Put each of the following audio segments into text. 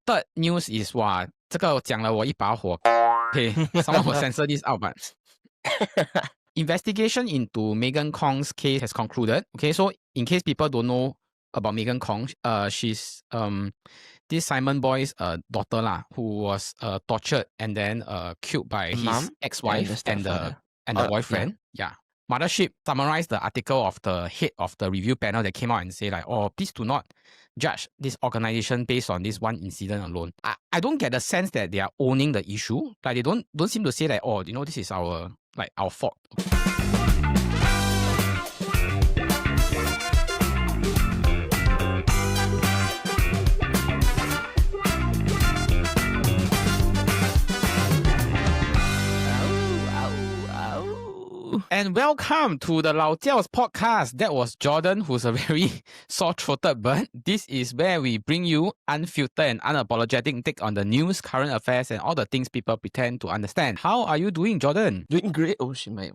third news is 哇，这个讲了我一把火。Okay, someone will censor this out, but investigation into Megan Khung's case has concluded. Okay, so in case people don't know about Megan Khung, she's this Simon Boy's daughter lah, who was tortured and then killed by his ex-wife and the boyfriend. Yeah. Mothership summarized the article of the head of the review panel that came out and say like, oh, please do not judge this organization based on this one incident alone. I don't get the sense that they are owning the issue. Like they don't seem to say like, oh, you know, this is our fault. And welcome to the Lao Jiaos Podcast. That was Jordan, who's a very sore-throated bird. This is where we bring you unfiltered and unapologetic take on the news, current affairs, and all the things people pretend to understand. How are you doing, Jordan? Doing great. Oh shit, my.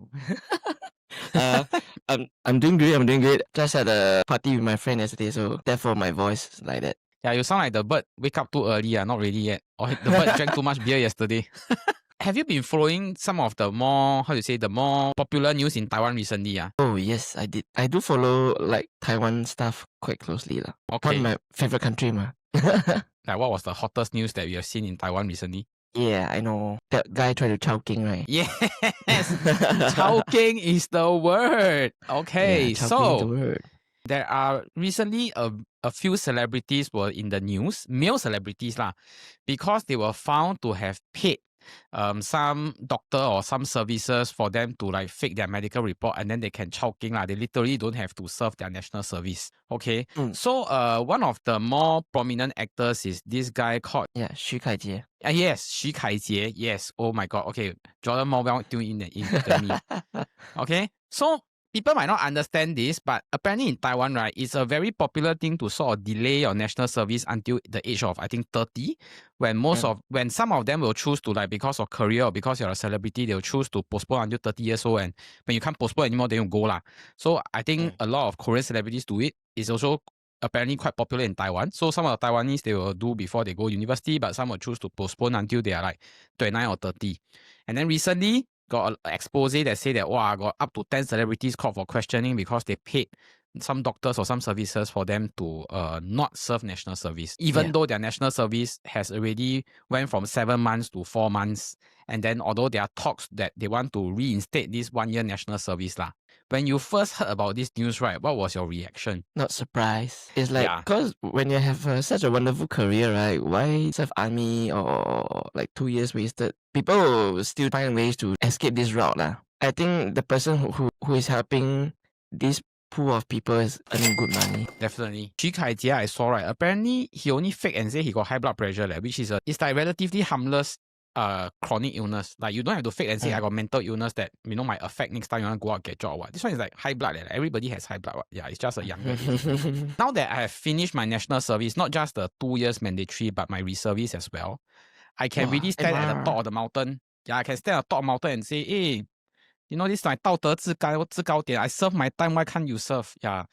I'm doing great. I'm doing great. Just had a party with my friend yesterday, so therefore my voice is like that. Yeah, you sound like the bird wake up too early. Not ready yet. Or the bird drank too much beer yesterday. Have you been following some of the more, the more popular news in Taiwan recently? Oh, yes, I did. I do follow like Taiwan stuff quite closely. Okay. One my favorite country. Like what was the hottest news that we have seen in Taiwan recently? Yeah, I know. That guy tried to chowking, right? Yes! Chowking is the word. Okay, yeah, so the word. There are recently a few celebrities were in the news, male celebrities lah, because they were found to have paid some doctor or some services for them to like fake their medical report and then they can chowking lah. They literally don't have to serve their national service. Okay. So one of the more prominent actors is this guy called Xu Kaijie. Yes, Xu Kaijie. Yes. Oh my god. Okay. Jordan more well tuned in than me. Okay. So people might not understand this, but apparently in Taiwan, right, it's a very popular thing to sort of delay your national service until the age of, I think, 30, when some of them will choose to, like, because of career or because you're a celebrity, they'll choose to postpone until 30 years old, and when you can't postpone anymore, then you go lah. So I think a lot of Korean celebrities do it. It's also apparently quite popular in Taiwan. So some of the Taiwanese, they will do before they go university, but some will choose to postpone until they are like 29 or 30. And then recently, got an expose that say that, wow, got up to 10 celebrities called for questioning because they paid some doctors or some services for them to not serve national service, even though their national service has already went from 7 months to 4 months. And then although there are talks that they want to reinstate this 1 year national service lah. When you first heard about this news, right, what was your reaction? Not surprised. It's like, because when you have such a wonderful career, right, why serve army or like 2 years wasted? People will still find ways to escape this route lah. I think the person who is helping this pool of people is earning good money. Definitely. Xu Kaijie, I saw, right, apparently he only fake and say he got high blood pressure, which is it's like relatively harmless chronic illness. Like you don't have to fake and say I got mental illness that, you know, might affect next time you want to go out get job or what. This one is like high blood. Everybody has high blood. Yeah, it's just a younger age. Now that I have finished my national service, not just the 2 years mandatory, but my reservice as well, I can really stand at the top of the mountain. Yeah, I can stand at the top of the mountain and say, hey, you know, this is like 道德制高点. I serve my time, why can't you serve? Yeah.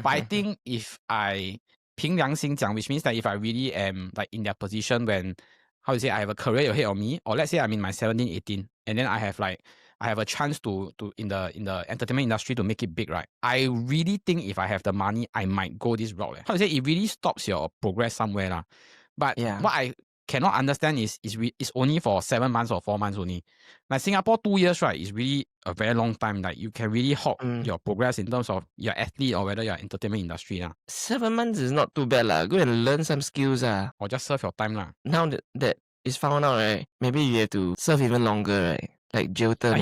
But I think if I 凭良心讲, which means that if I really am like in their position when, how to say, I have a career ahead of me, or let's say I'm in my 17, 18, and then I have a chance to in the entertainment industry to make it big, right? I really think if I have the money, I might go this route. How to say, it really stops your progress somewhere lah. But what I cannot understand is only for 7 months or 4 months only. Like Singapore, 2 years, right, is really a very long time. Like you can really halt your progress in terms of your athlete or whether you're entertainment industry. 7 months is not too bad lah. Go and learn some skills or just serve your time lah. Now that is found out, right, maybe you have to serve even longer, right? Like jail term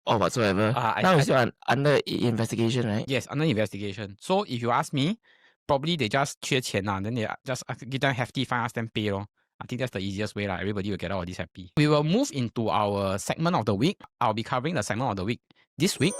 or whatsoever. Now it's still under investigation, right? Yes, under investigation. So if you ask me, probably they just 缺钱 lah, then they just give them hefty fine, ask them pay lor. I think that's the easiest way lah. Everybody will get out of this happy. We will move into our segment of the week. I'll be covering the segment of the week this week,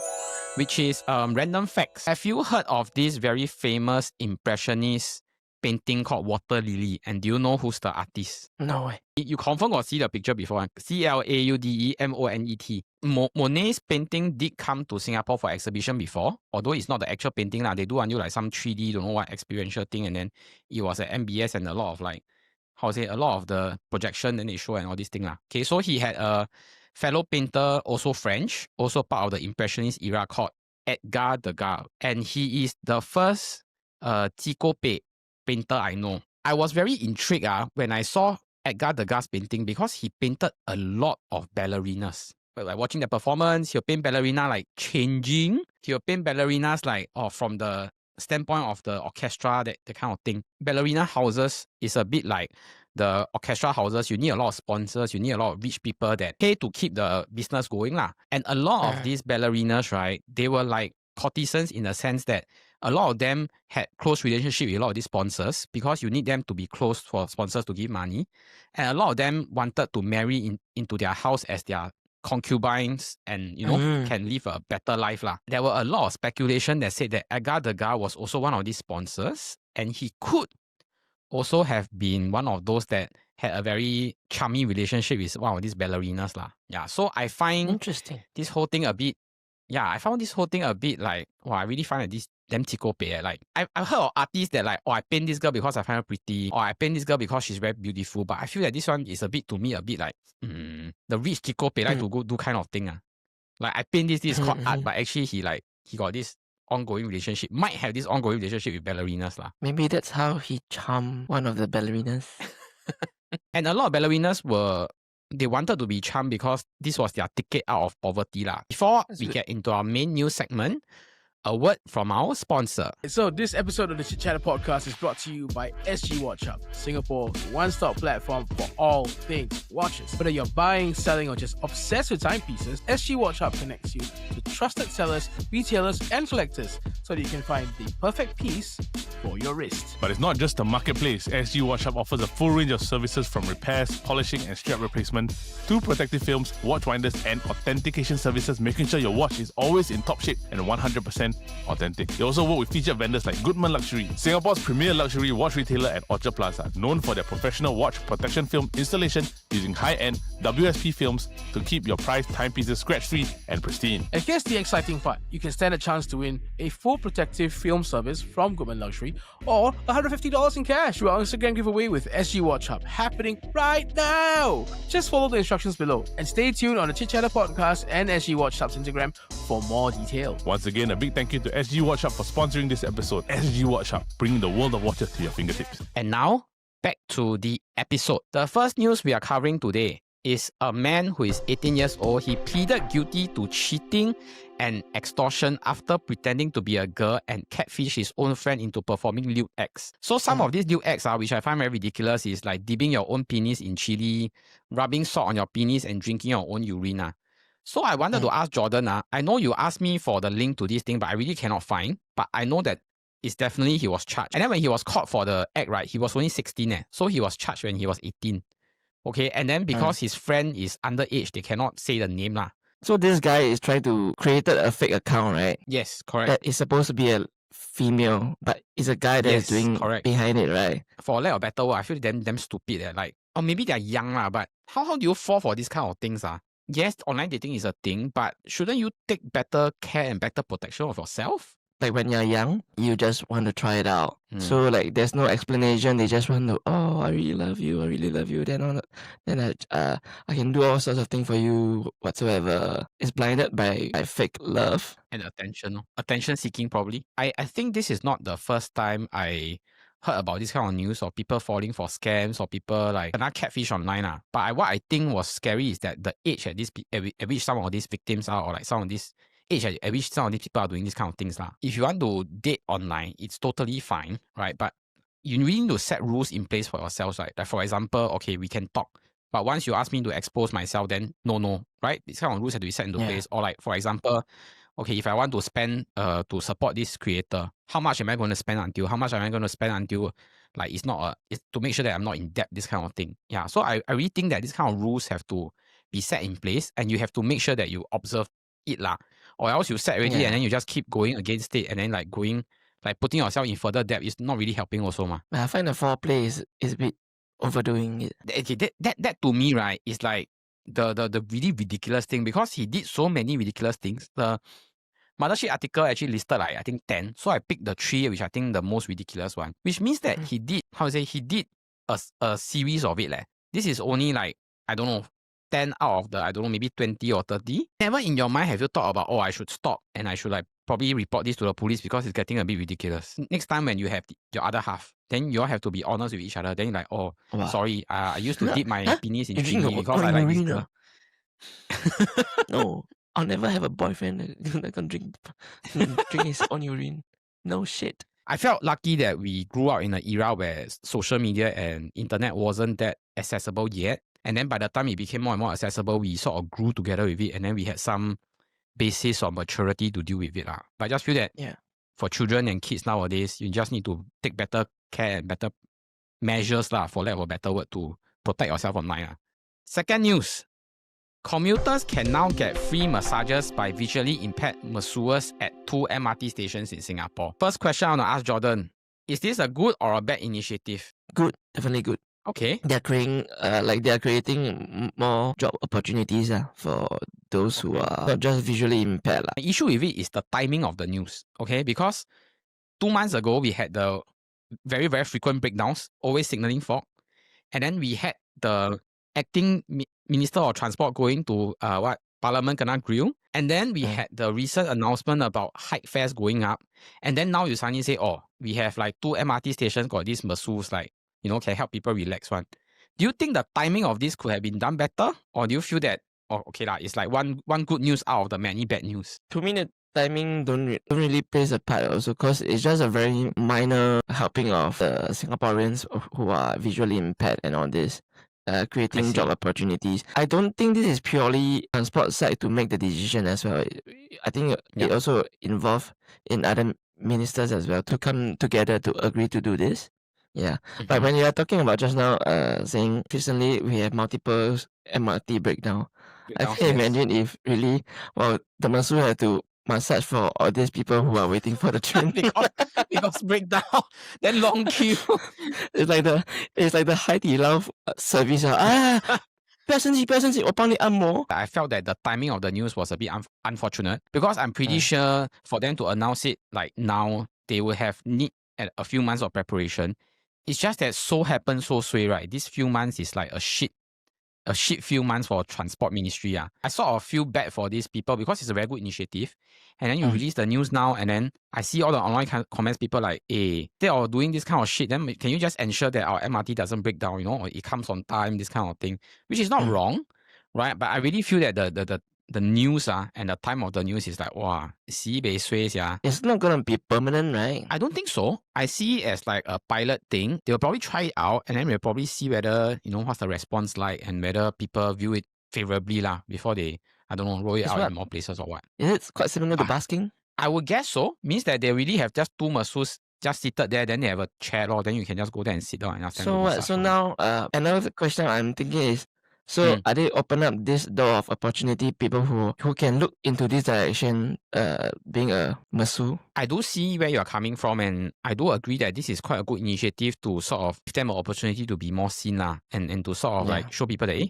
which is random facts. Have you heard of this very famous impressionist painting called Water Lily? And do you know who's the artist? No way. You confirm got see the picture before. CLAUDEMONET. Monet's painting did come to Singapore for exhibition before, although it's not the actual painting lah. They do until like some 3D, don't know what experiential thing, and then it was at MBS and a lot of like a lot of the projection then they show and all this thing lah. Okay, so he had a fellow painter, also French, also part of the Impressionist era, called Edgar Degas, and he is the first Tikope painter I know. I was very intrigued when I saw Edgar Degas painting because he painted a lot of ballerinas. Like watching the performance, he'll paint ballerina like changing. He'll paint ballerinas like from the standpoint of the orchestra, that kind of thing. Ballerina houses is a bit like the orchestra houses. You need a lot of sponsors, you need a lot of rich people that pay to keep the business going lah. And a lot of these ballerinas, right, they were like courtesans in the sense that a lot of them had close relationship with a lot of these sponsors because you need them to be close for sponsors to give money. And a lot of them wanted to marry into their house as their concubines and, can live a better life lah. There were a lot of speculation that said that Edgar Degas was also one of these sponsors, and he could also have been one of those that had a very charming relationship with one of these ballerinas lah. Yeah, so I find interesting this whole thing a bit. Yeah, I found this whole thing a bit like, I really find that this damn tikope. Like, I've heard of artists that like, I paint this girl because I find her pretty, or I paint this girl because she's very beautiful. But I feel that this one is a bit like, the rich tikope like to go do kind of thing. Like, I paint this is called art, but actually he got this ongoing relationship, might have this ongoing relationship with ballerinas lah. Maybe that's how he charmed one of the ballerinas. And a lot of ballerinas they wanted to be charmed because this was their ticket out of poverty lah. Before we get into our main news segment, a word from our sponsor. So this episode of the Chit Podcast is brought to you by SG Watch Hub, Singapore's one-stop platform for all things watches. Whether you're buying, selling, or just obsessed with timepieces, SG Watch Hub connects you to trusted sellers, retailers, and collectors so that you can find the perfect piece for your wrist. But it's not just a marketplace. SG Watch Hub offers a full range of services from repairs, polishing, and strap replacement to protective films, watch winders, and authentication services, making sure your watch is always in top shape and 100% authentic. They also work with featured vendors like Goodman Luxury, Singapore's premier luxury watch retailer at Orchard Plaza, known for their professional watch protection film installation using high-end WSP films to keep your prized timepieces scratch-free and pristine. And here's the exciting part. You can stand a chance to win a full protective film service from Goodman Luxury or $150 in cash through our Instagram giveaway with SG Watch Hub, happening right now. Just follow the instructions below and stay tuned on the Chit Podcast and SG Watch Hub's Instagram for more details. Once again, a big thank you to SG Watch Hub for sponsoring this episode. SG Watch Hub, bringing the world of watches to your fingertips. And now, back to the episode. The first news we are covering today is a man who is 18 years old. He pleaded guilty to cheating and extortion after pretending to be a girl and catfish his own friend into performing lewd acts. So some of these lewd acts, which I find very ridiculous, is like dipping your own penis in chili, rubbing salt on your penis, and drinking your own urine. So I wanted to ask Jordan, I know you asked me for the link to this thing, but I really cannot find. But I know that it's definitely he was charged. And then when he was caught for the act, right, he was only 16. So he was charged when he was 18. Okay, and then because his friend is underage, they cannot say the name lah. So this guy is trying to create a fake account, right? Yes, correct. That is supposed to be a female, but it's a guy that is doing behind it, right? For lack of better word, I feel them stupid. Like, or maybe they're young lah, but how do you fall for this kind of things? Yes, online dating is a thing, but shouldn't you take better care and better protection of yourself? Like when you're young, you just want to try it out. So like there's no explanation. They just want to, I really love you. Then I can do all sorts of things for you whatsoever. It's blinded by fake love. And attention seeking probably. I think this is not the first time I heard about this kind of news or people falling for scams or people like catfish online. But what I think was scary is that the age at which some of these victims are, or like some of these age at which some of these people are doing these kind of things. If you want to date online, it's totally fine, right? But you really need to set rules in place for yourselves, right? Like for example, okay, we can talk, but once you ask me to expose myself, then no, right? These kind of rules have to be set into place. Or like, for example, okay, if I want to spend to support this creator, how much am I going to spend until? How much am I going to spend until? Like, it's to make sure that I'm not in debt, this kind of thing. Yeah, so I really think that these kind of rules have to be set in place, and you have to make sure that you observe it lah. Or else you set already and then you just keep going against it, and then like putting yourself in further debt is not really helping also. I find the foreplay is a bit overdoing it. Okay, that to me, right, is like the really ridiculous thing, because he did so many ridiculous things. The Mothership article actually listed like I think 10. So I picked the 3, which I think the most ridiculous one. Which means that he did a series of it. This is only like, I don't know, 10 out of the, I don't know, maybe 20 or 30. Never in your mind have you thought about, I should stop and I should like probably report this to the police because it's getting a bit ridiculous. Next time when you have your other half, then you all have to be honest with each other. Then you're like, sorry, I used to dip my penis in chili because I like this girl. No, I'll never have a boyfriend that can drink his own urine. No shit. I felt lucky that we grew up in an era where social media and internet wasn't that accessible yet. And then by the time it became more and more accessible, we sort of grew together with it. And then we had some basis of maturity to deal with it. But I just feel that for children and kids nowadays, you just need to take better care and better measures, for lack of a better word, to protect yourself online. Second news. Commuters can now get free massages by visually impaired masseurs at 2 MRT stations in Singapore. First question I want to ask Jordan. Is this a good or a bad initiative? Good. Definitely good. Okay. They're creating more job opportunities for those who are not just visually impaired. The issue with it is the timing of the news. Okay, because 2 months ago we had the very, very frequent breakdowns, always signaling fog. And then we had the acting Minister of Transport going to Parliament kena grill. And then we had the recent announcement about hike fares going up. And then now you suddenly say, we have like 2 MRT stations got these masseurs can help people relax one. Do you think the timing of this could have been done better? Or do you feel that, it's like one good news out of the many bad news? To me, the timing don't really plays a part also, because it's just a very minor helping of the Singaporeans who are visually impaired and all this. Creating job opportunities. I don't think this is purely transport side to make the decision as well. I think it also involved in other ministers as well to come together to agree to do this. Yeah. But when you are talking about just now, saying recently we have multiple MRT breakdown, I can imagine if really, the masseur had to massage for all these people who are waiting for the train because breakdown, then long queue. It's like the 海底捞 service. 不要生气，我帮你按摩。I felt that the timing of the news was a bit unfortunate because I'm pretty sure for them to announce it like now, they will have need a few months of preparation. It's just that so happens so sway, right? These few months is like a shit few months for transport ministry. I sort of feel bad for these people because it's a very good initiative. And then you release the news now, and then I see all the online comments, people like, they are doing this kind of shit. Then can you just ensure that our MRT doesn't break down, or it comes on time, this kind of thing, which is not wrong, right? But I really feel that the news and the time of the news is like, sibei sway. It's not going to be permanent, right? I don't think so. I see it as like a pilot thing. They'll probably try it out, and then we'll probably see whether, what's the response like and whether people view it favorably before they, I don't know, roll it out in more places or what. Is it quite similar to basking? I would guess so. Means that they really have just 2 masseurs just seated there, then they have a chair, then you can just go there and sit down and ask them to massage. So now, another question I'm thinking is, are they open up this door of opportunity, people who can look into this direction, being a masseur? I do see where you're coming from, and I do agree that this is quite a good initiative to sort of give them an opportunity to be more seen and to sort of like show people that,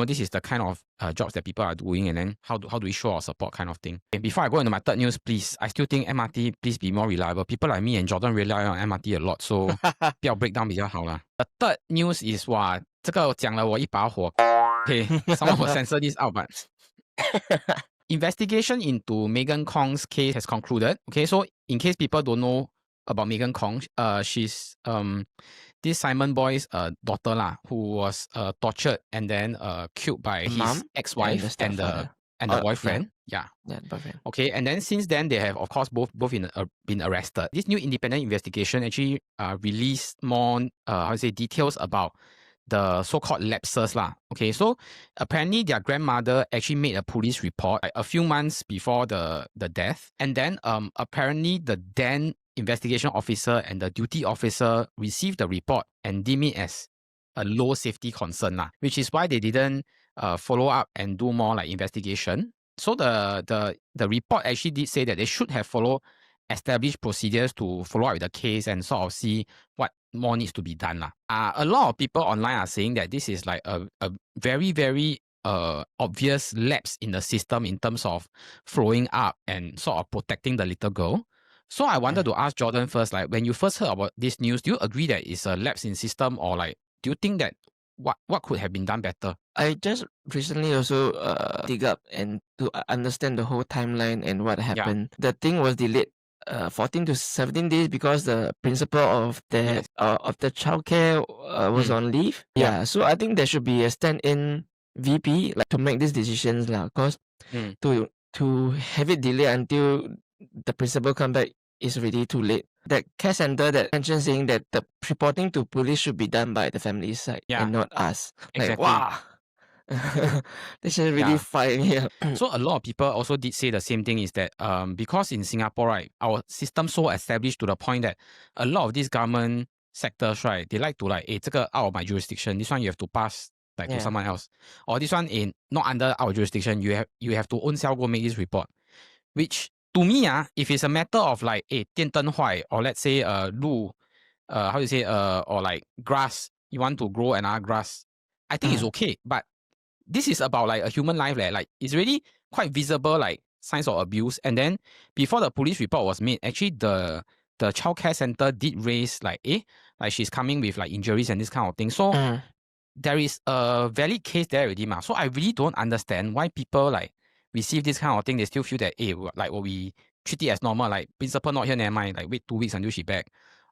this is the kind of jobs that people are doing, and then how do we show our support kind of thing. And before I go into my third news, please, I still think MRT, please be more reliable. People like me and Jordan rely on MRT a lot, so 不要 breakdown 比较好啦. The third news is, 这个讲了我一把火. Okay, someone will censor this out, but investigation into Megan Khung's case has concluded. Okay, so in case people don't know about Megan Khung, she's this Simon Boy's daughter who was tortured and then killed by his ex-wife and the boyfriend. Yeah, boyfriend. Okay, and then since then they have of course both been arrested. This new independent investigation actually released more details about the so-called lapses . Okay, so apparently their grandmother actually made a police report a few months before the death, and then apparently the then investigation officer and the duty officer received the report and deemed it as a low safety concern which is why they didn't follow up and do more investigation. So the report actually did say that they should have followed established procedures to follow up with the case and sort of see what more needs to be done. A lot of people online are saying that this is like a very, very obvious lapse in the system in terms of following up and sort of protecting the little girl. So I wanted to ask Jordan first, when you first heard about this news, do you agree that it's a lapse in system, or do you think that what could have been done better? I just recently also dig up and to understand the whole timeline and what happened. The thing was delayed 14 to 17 days because the principal of the childcare was on leave. Yeah, so I think there should be a stand-in VP like to make these decisions lah. Cause to have it delayed until the principal come back is already too late. That care center that mentioned saying that the reporting to police should be done by the family side and not us. Exactly. Like, wow. They should really fire me up. So a lot of people also did say the same thing is that because in Singapore, right, our system so established to the point that a lot of these government sectors, right, they like to like, 这个 out of my jurisdiction, this one you have to pass like to someone else. Or this one in not under our jurisdiction, you have to own self go make this report. Which to me, if it's a matter of like 电灯坏 or let's say lewd, how do you say or like grass, you want to grow another grass, I think it's okay. But this is about like a human life, like it's really quite visible like signs of abuse. And then before the police report was made, actually the childcare center did raise like like she's coming with like injuries and this kind of thing. So there is a valid case there already, ma. So I really don't understand why people like receive this kind of thing. They still feel that like we treat it as normal, like principal not here, never mind, like wait 2 weeks until she back,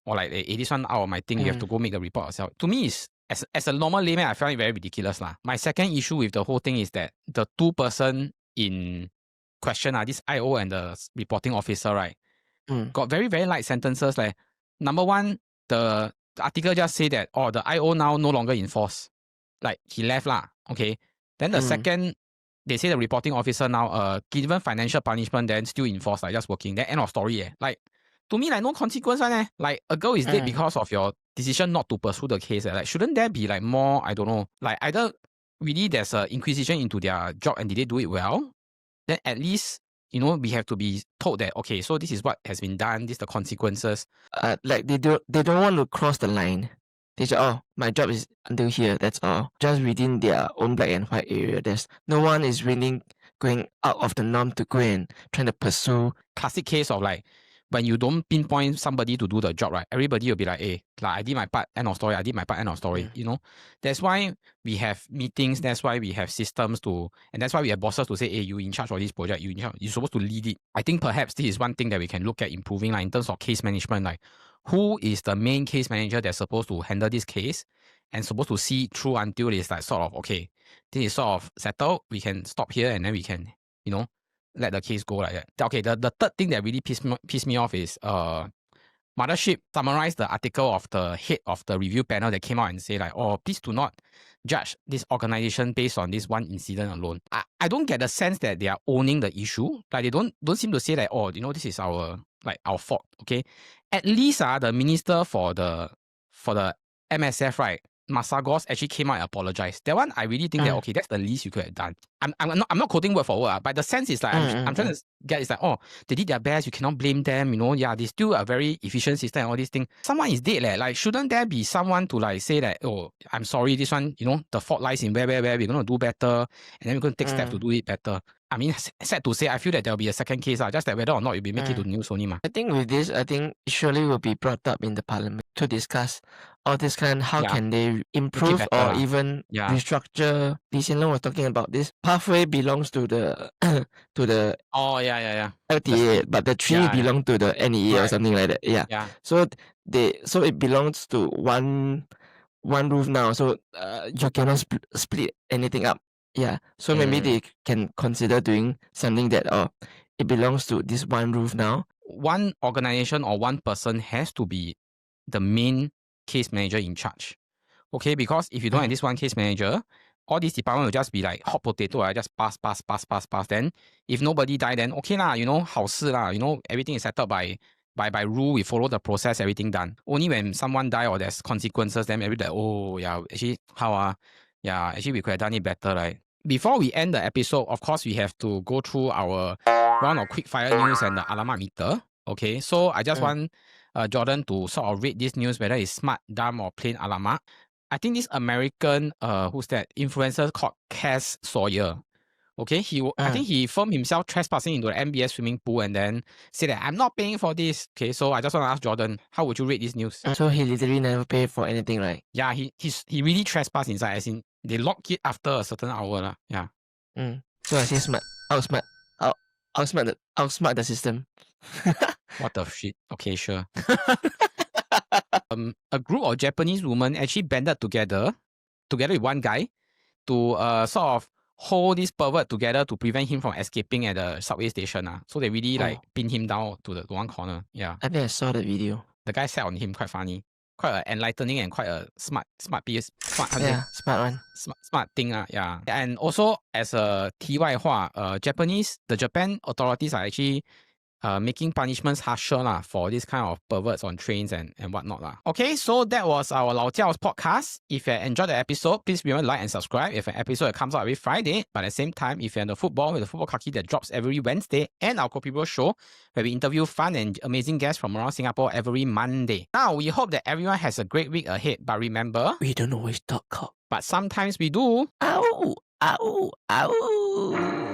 or like this one out of my thing, you have to go make the report yourself. To me, is as a normal layman, I find it very ridiculous lah. My second issue with the whole thing is that the two person in question, this IO and the reporting officer, right, got very, very light sentences. Like, number one, the article just say that, the IO now no longer in force. Like, he left lah, okay? Then the second, they say the reporting officer now, given financial punishment, then still in force, like just working. Then end of story, Like, to me, like, no consequence, Like, a girl is dead because of your decision not to pursue the case. Like, shouldn't there be, like, more, I don't know, like, either really there's an inquisition into their job and did they do it well? Then at least, we have to be told that, okay, so this is what has been done, this is the consequences. Like, they don't want to cross the line. They say, my job is until here, that's all. Just within their own black and white area. There's no one is really going out of the norm to go and trying to pursue. Classic case of like, when you don't pinpoint somebody to do the job, right, everybody will be like, like, I did my part, end of story, I did my part, end of story, That's why we have meetings, that's why we have systems and that's why we have bosses to say, you in charge of this project, you're supposed to lead it. I think perhaps this is one thing that we can look at improving, like, in terms of case management, like, who is the main case manager that's supposed to handle this case and supposed to see it through until it's like sort of, okay, this is sort of settled, we can stop here and then we can, let the case go like that. Okay, the third thing that really pissed me off is Mothership summarized the article of the head of the review panel that came out and say like, please do not judge this organization based on this one incident alone. I don't get the sense that they are owning the issue. Like, they don't seem to say that, this is our fault. Okay, at least the minister for the MSF, right, Masagos, actually came out and apologized. That one, I really think that, okay, that's the least you could have done. I'm not quoting word for word, but the sense is like, I'm trying to get, it's like, they did their best, you cannot blame them, they still a very efficient system and all these things. Someone is dead, like, shouldn't there be someone to like say that, I'm sorry, this one, the fault lies in where we're going to do better, and then we're going to take steps to do it better. I mean, sad to say, I feel that there'll be a second case, just that whether or not you'll be making it to news only. I think with this, surely will be brought up in the parliament to discuss all this how can they improve or even restructure. Lee Hsien Loong was talking about this. Pathway belongs to the LTA, but the tree belongs to the NEA or something like that. Yeah. So it belongs to one roof now. So you cannot split anything up. Yeah, so maybe they can consider doing something that it belongs to this one roof now. One organization or one person has to be the main case manager in charge. Okay, because if you don't have this one case manager, all these departments will just be like hot potato, just pass. Then if nobody die, then okay lah, 好事啦, everything is settled by rule, we follow the process, everything done. Only when someone die or there's consequences, then everybody actually how actually we could have done it better, right? Before we end the episode, of course, we have to go through our round of quick fire news and the Alamak Meter. Okay, so I just want Jordan to sort of rate this news, whether it's smart, dumb, or plain Alamak. I think this American, influencer called Cass Sawyer, Okay, I think he filmed himself trespassing into the MBS swimming pool and then said that I'm not paying for this. Okay, so I just want to ask Jordan, how would you rate this news? So he literally never paid for anything, right? Yeah, he really trespassed inside, as in they lock it after a certain hour. Yeah. So I say smart. Outsmart the system. What the shit? Okay, sure. A group of Japanese women actually banded together with one guy to sort of hold this pervert together to prevent him from escaping at the subway station. So they really pin him down to the one corner. Yeah. I think I saw the video. The guy sat on him, quite funny. Quite enlightening and quite a smart thing. Yeah. And also as a 题外话, the Japan authorities are actually making punishments harsher for this kind of perverts on trains and whatnot. Okay, so that was our Lao Jiaos podcast. If you enjoyed the episode, please remember to like and subscribe. If an episode comes out every Friday, but at the same time, if you're into football, with the football kaki that drops every Wednesday, and our People show, where we interview fun and amazing guests from around Singapore every Monday. Now, we hope that everyone has a great week ahead, but remember, we don't always talk cock, but sometimes we do. Ow! Ow! Ow!